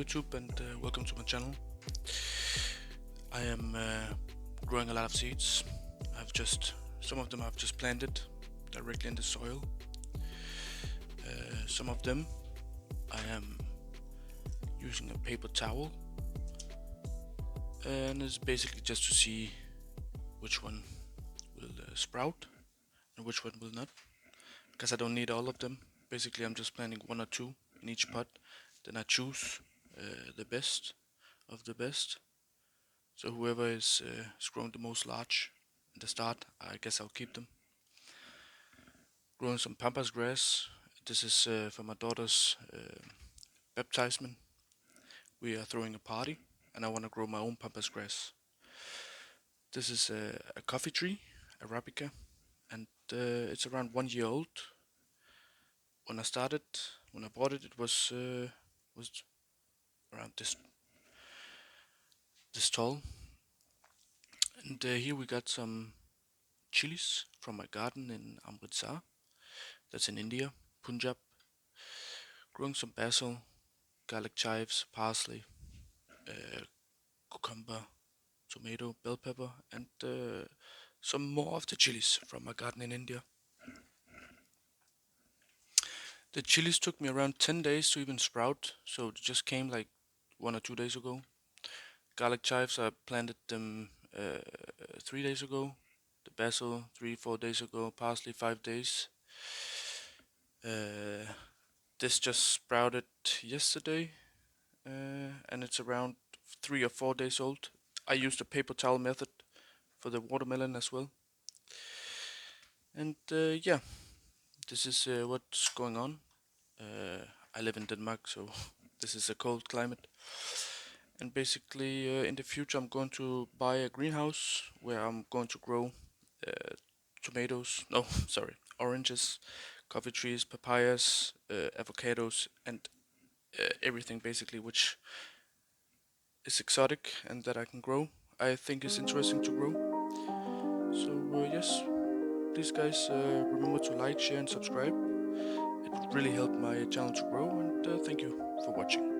YouTube and welcome to my channel. I am growing a lot of seeds. Some of them I've just planted directly in the soil. Some of them I am using a paper towel, and it's basically just to see which one will sprout and which one will not, because I don't need all of them. Basically I'm just planting one or two in each pot, then I choose the best of the best. So whoever is growing the most large at the start, I guess I'll keep them. Growing some Pampas grass. This is for my daughter's baptism. We are throwing a party and I want to grow my own Pampas grass. This is a coffee tree, Arabica, and it's around 1 year old. When I bought it, it was around this tall. And here we got some chilies from my garden in Amritsar. That's in India, Punjab. Growing some basil, garlic chives, parsley, cucumber, tomato, bell pepper, and some more of the chilies from my garden in India. The chilies took me around 10 days to even sprout, so it just came like 1 or 2 days ago. Garlic chives, I planted them 3 days ago. The basil 3-4 days ago. Parsley 5 days. This just sprouted yesterday, and it's around 3 or 4 days old. I used the paper towel method for the watermelon as well. And yeah, this is what's going on. I live in Denmark, so this is a cold climate. And basically, in the future, I'm going to buy a greenhouse where I'm going to grow tomatoes. No, sorry, oranges, coffee trees, papayas, avocados, and everything basically which is exotic and that I can grow. I think is interesting to grow. So yes, please guys remember to like, share, and subscribe. It would really help my channel to grow. And thank you for watching.